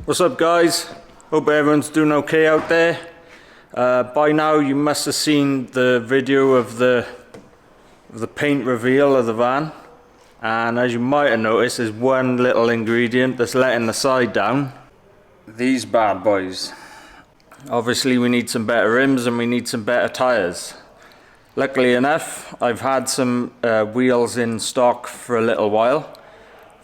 What's up guys? Hope everyone's doing okay out there. By now you must have seen the video of the paint reveal of the van, and as you might have noticed, there's one little ingredient that's letting the side down. These bad boys. Obviously we need some better rims and we need some better tyres. Luckily enough, I've had some wheels in stock for a little while.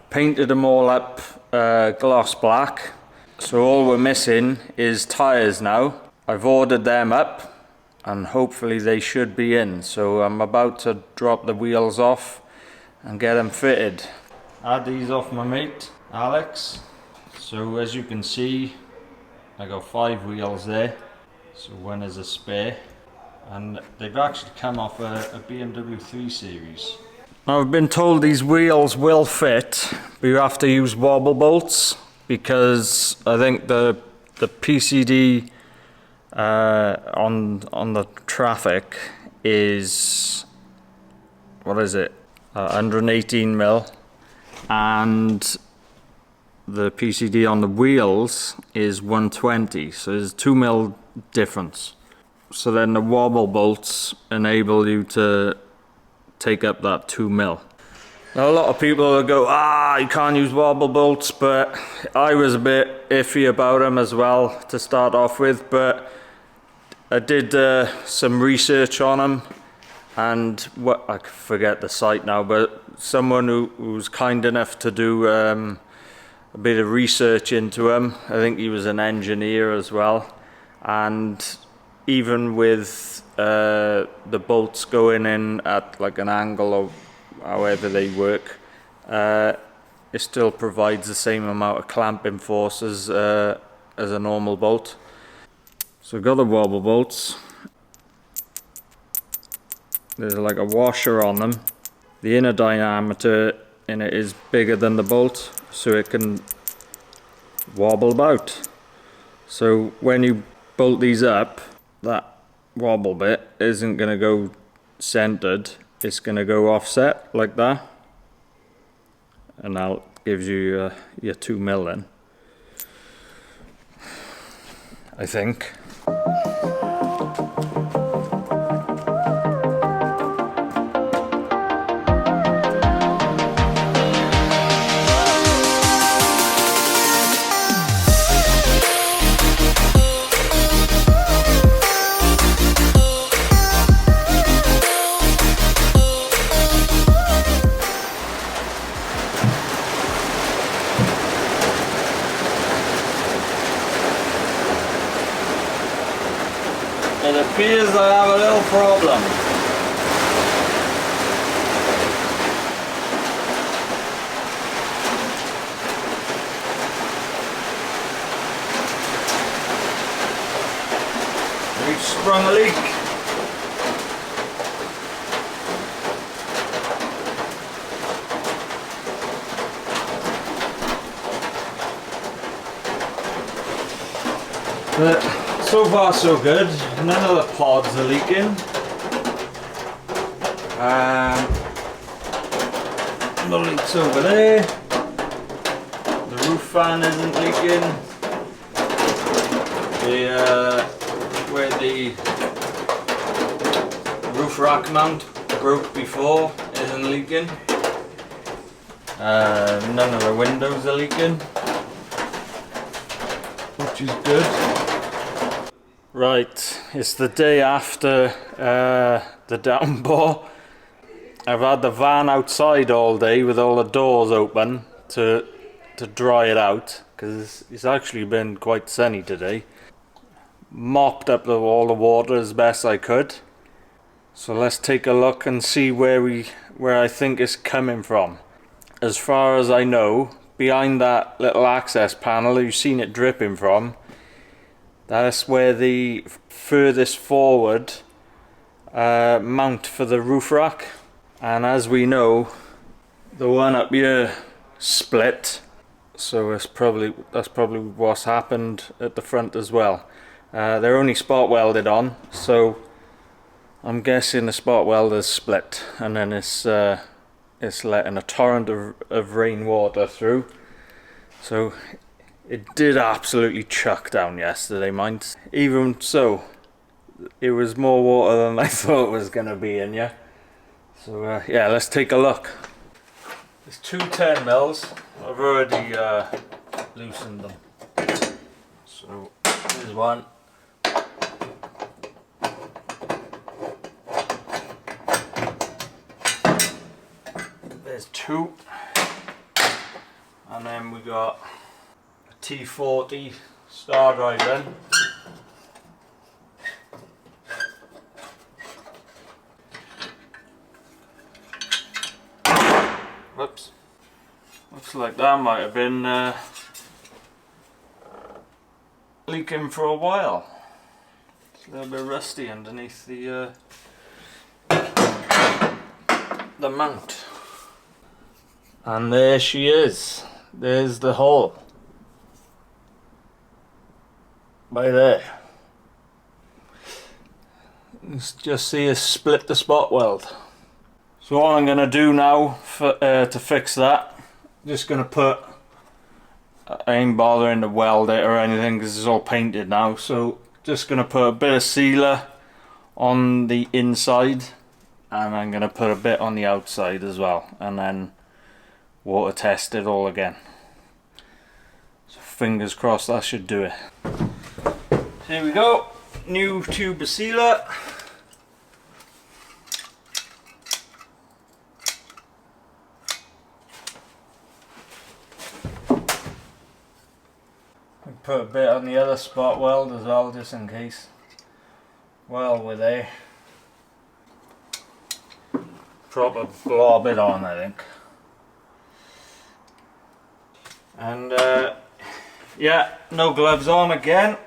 Painted them all up gloss black. So all we're missing is tyres now. I've ordered them up and hopefully they should be in. So I'm about to drop the wheels off and get them fitted. I had these off my mate, Alex. So as you can see, I got 5 wheels there. So one is a spare. And they've actually come off a BMW 3 Series. Now I've been told these wheels will fit, but you have to use wobble bolts, because I think the PCD on the Trafic is, what is it, 118 mil, and the PCD on the wheels is 120, so there's 2 mil difference. So then the wobble bolts enable you to take up that 2 mil. Now a lot of people will go, you can't use wobble bolts, but I was a bit iffy about them as well to start off with, but I did some research on them, and I forget the site now, but someone who was kind enough to do a bit of research into them. I think he was an engineer as well, and even with the bolts going in at like an angle or however they work, it still provides the same amount of clamping force as a normal bolt. So we've got the wobble bolts. There's like a washer on them. The inner diameter in it is bigger than the bolt, so it can wobble about. So when you bolt these up, that wobble bit isn't going to go centered, it's going to go offset like that, and that gives you your 2 mil then, I think. It appears I have a little problem. We've sprung a leak. So far so good, none of the pods are leaking. No leaks over there. The roof fan isn't leaking. Where the roof rack mount broke before isn't leaking. None of the windows are leaking, which is good. Right, it's the day after the downpour. I've had the van outside all day with all the doors open to dry it out, because it's actually been quite sunny today. Mopped up all the water as best I could. So let's take a look and see where I think it's coming from. As far as I know, behind that little access panel you've seen it dripping from, that's where the furthest forward mount for the roof rack. And as we know, the one up here split, so that's probably what's happened at the front as well. They're only spot welded on, so I'm guessing the spot welder's split, and then it's letting a torrent of rainwater through. So It did absolutely chuck down yesterday, mind. Even so, it was more water than I thought it was going to be in here. So yeah, let's take a look. There's two 10 mils. I've already loosened them. So here's one. There's two. And then we got a T40 star drive in. Whoops. Looks like that might have been leaking for a while. It's a little bit rusty underneath the mount. And there she is. There's the hole. By there. Let's just see us split the spot weld. So what I'm going to do now to fix that, just going to put, I ain't bothering to weld it or anything because it's all painted now, so just going to put a bit of sealer on the inside and I'm going to put a bit on the outside as well, and then water test it all again. So fingers crossed that should do it. Here we go, new tube of sealer. Put a bit on the other spot weld as well, just in case. Well, we're there. Proper blob it on, I think. And yeah, no gloves on again.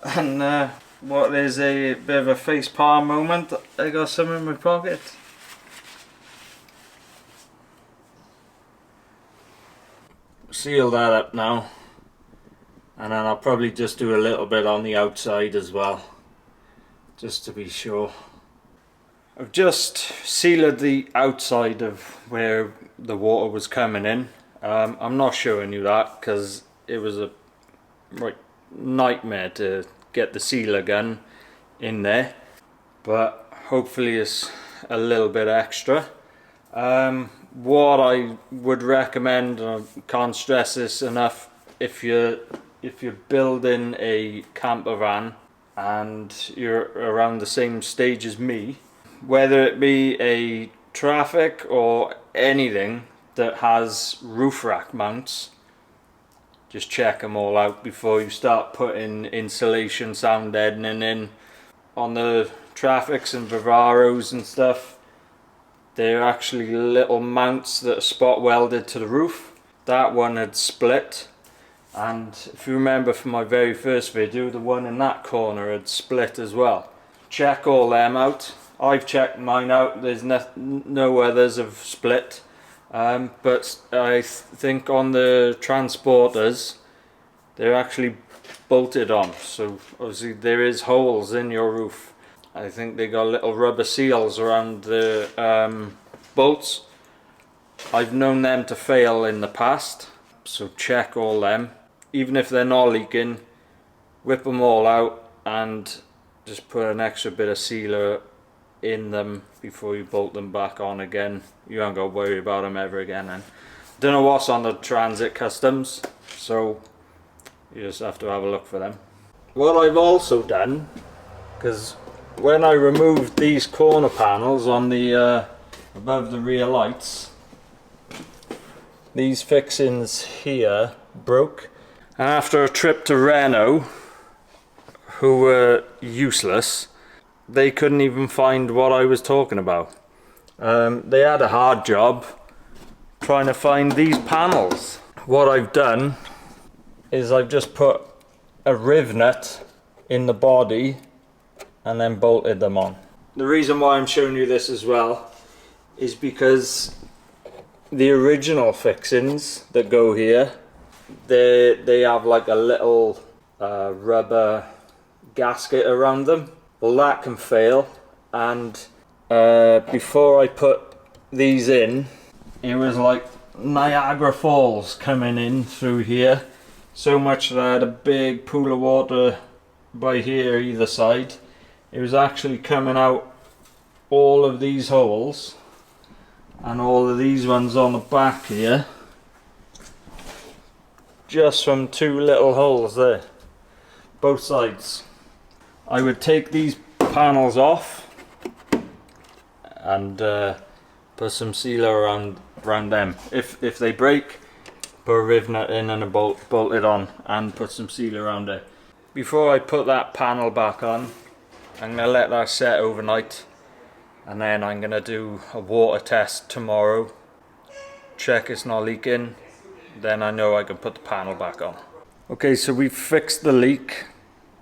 And what is a bit of a face palm moment, I got some in my pocket. Seal that up now, and then I'll probably just do a little bit on the outside as well, just to be sure. I've just sealed the outside of where the water was coming in. I'm not showing you that because it was a right nightmare to get the sealer gun in there, but hopefully it's a little bit extra. What I would recommend, and I can't stress this enough, if you're building a camper van and you're around the same stage as me, whether it be a Trafic or anything that has roof rack mounts, just check them all out before you start putting insulation, sound deadening in. On the Trafics and Vivaros and stuff, they're actually little mounts that are spot welded to the roof. That one had split, and if you remember from my very first video, the one in that corner had split as well. Check all them out. I've checked mine out, there's no others have split, but I think on the transporters they're actually bolted on, so obviously there is holes in your roof. I think they got little rubber seals around the bolts. I've known them to fail in the past, so check all them. Even if they're not leaking, whip them all out and just put an extra bit of sealer in them before you bolt them back on again. You ain't got to worry about them ever again then. Don't know what's on the Transit Customs, so you just have to have a look for them. What I've also done, because when I removed these corner panels on the above the rear lights, these fixings here broke, and after a trip to Renault, who were useless, they couldn't even find what I was talking about. They had a hard job trying to find these panels. What I've done is I've just put a riv nut in the body and then bolted them on. The reason why I'm showing you this as well is because the original fixings that go here, they have like a little rubber gasket around them. Well, that can fail, and before I put these in, it was like Niagara Falls coming in through here. So much that I had a big pool of water by here either side. It was actually coming out all of these holes and all of these ones on the back here, just from 2 little holes there, both sides. I would take these panels off and put some sealer around them. If they break, put a riv nut in and a bolt it on, and put some sealer around it. Before I put that panel back on, I'm going to let that set overnight, and then I'm going to do a water test tomorrow, check it's not leaking, then I know I can put the panel back on. Okay, so we've fixed the leak,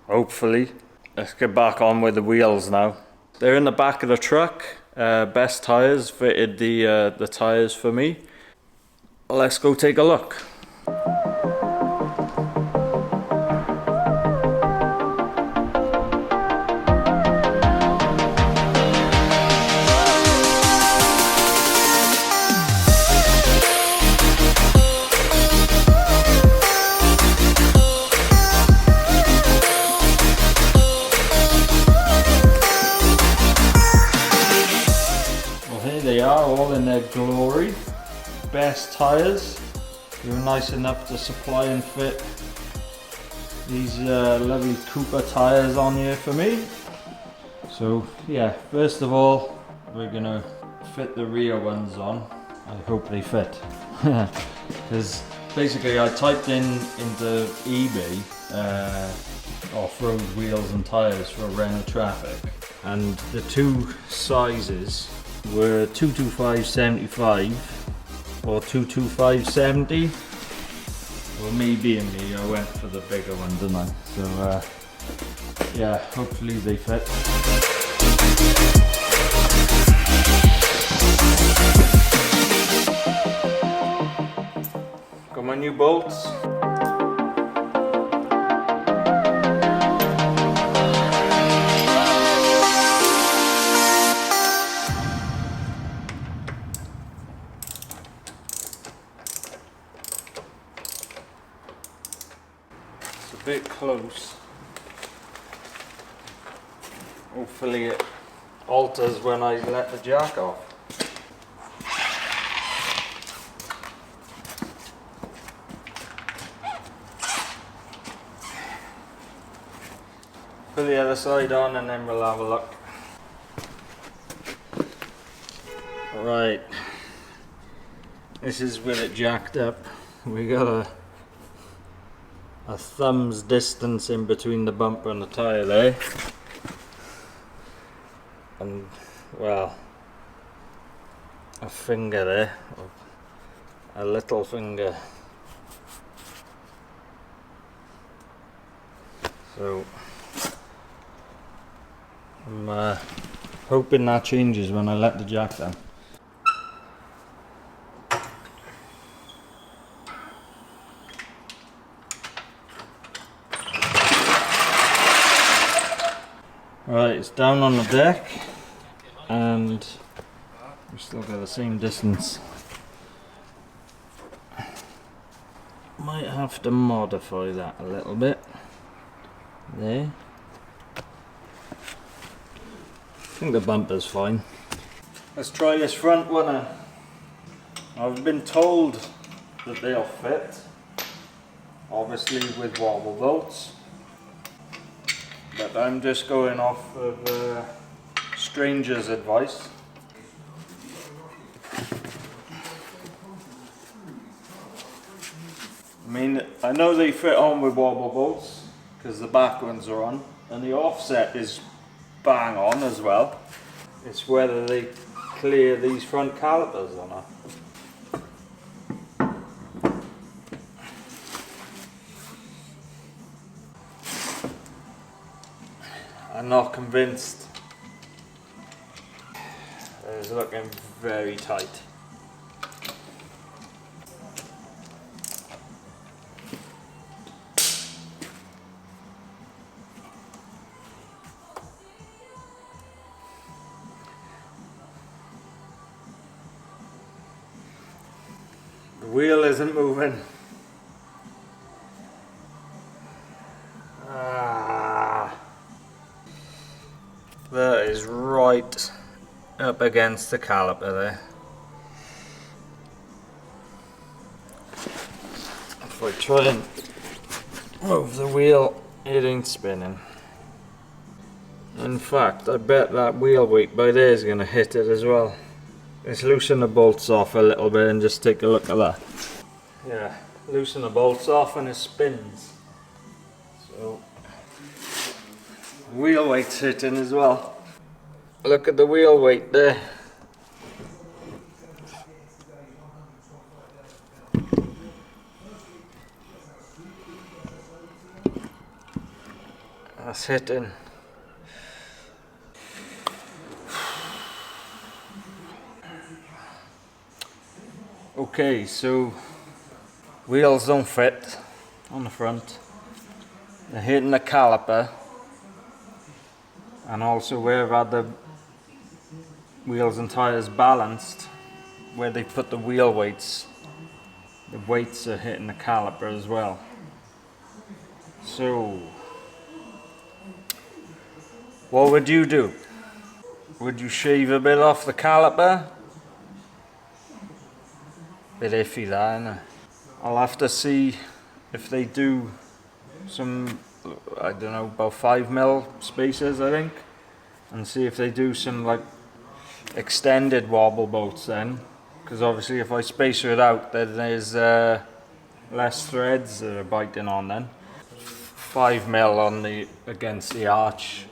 hopefully. Let's get back on with the wheels now. They're in the back of the truck. Besst tyres fitted the tyres for me. Let's go take a look. They are all in their glory. Besst tyres. They were nice enough to supply and fit these lovely Cooper tyres on here for me. So yeah, first of all we're gonna fit the rear ones on. I hope they fit. Because basically I typed into eBay off-road wheels and tyres for a Renault Trafic, and the 2 sizes were 225/75 or 225/70. Well, me being me, I went for the bigger one, didn't I? So yeah, hopefully they fit. Got my new bolts. Bit close. Hopefully it alters when I let the jack off. Put the other side on and then we'll have a look. Right, this is with it jacked up. We got a thumb's distance in between the bumper and the tyre there, and well, a finger there, a little finger. So I'm hoping that changes when I let the jack down. Right, it's down on the deck and we still got the same distance. Might have to modify that a little bit. There. I think the bumper's fine. Let's try this front one. I've been told that they'll fit, obviously with wobble bolts. But I'm just going off of stranger's advice. I mean, I know they fit on with wobble bolts because the back ones are on, and the offset is bang on as well. It's whether they clear these front calipers or not. I'm not convinced. It's looking very tight. isn't moving. That is right up against the caliper there. If I try and move the wheel, it ain't spinning. In fact, I bet that wheel weight by there is going to hit it as well. Let's loosen the bolts off a little bit and just take a look at that. Yeah, loosen the bolts off and it spins. So, wheel weight's hitting as well. Look at the wheel weight there. That's hitting. Okay, so wheels don't fit on the front. They're hitting the caliper, and also where I've had the wheels and tyres balanced, where they put the wheel weights, the weights are hitting the caliper as well. So, what would you do? Would you shave a bit off the caliper? Bit iffy that, innit? I'll have to see if they do some, I don't know, about 5mm spacers I think, and see if they do some like extended wobble bolts then, because obviously if I spacer it out then there's less threads that are biting on then. 5mm on the against the arch,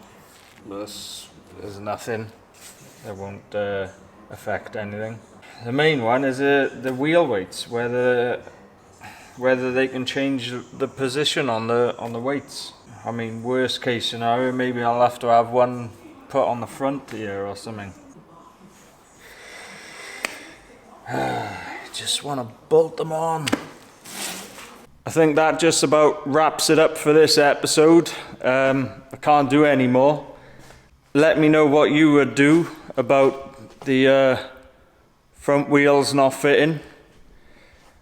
there's nothing, it won't affect anything. The main one is the wheel weights, whether they can change the position on the weights. I mean, worst case scenario, maybe I'll have to have one put on the front here or something. Just want to bolt them on. I think that just about wraps it up for this episode. I can't do any more. Let me know what you would do about the front wheels not fitting.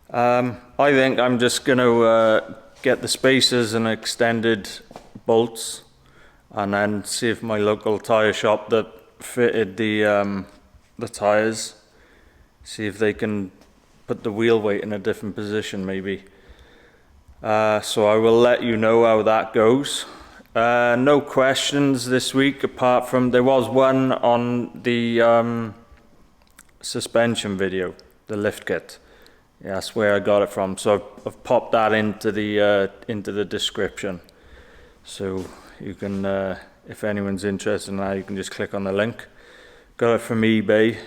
I think I'm just going to get the spacers and extended bolts, and then see if my local tyre shop that fitted the tyres, see if they can put the wheel weight in a different position maybe. So I will let you know how that goes. No questions this week, apart from there was one on the suspension video, the lift kit. Yeah, that's where I got it from. So I've popped that into the description. So you can, if anyone's interested in that, you can just click on the link. Got it from eBay.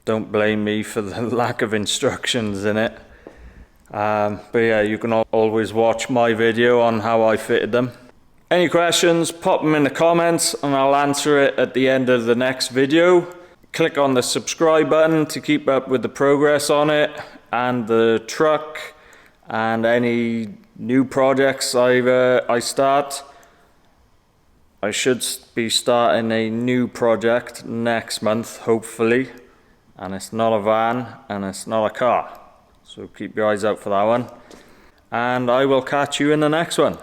Don't blame me for the lack of instructions in it. But yeah, you can always watch my video on how I fitted them. Any questions, pop them in the comments and I'll answer it at the end of the next video. Click on the subscribe button to keep up with the progress on it and the truck and any new projects I start. I should be starting a new project next month, hopefully, and it's not a van and it's not a car, so keep your eyes out for that one, and I will catch you in the next one.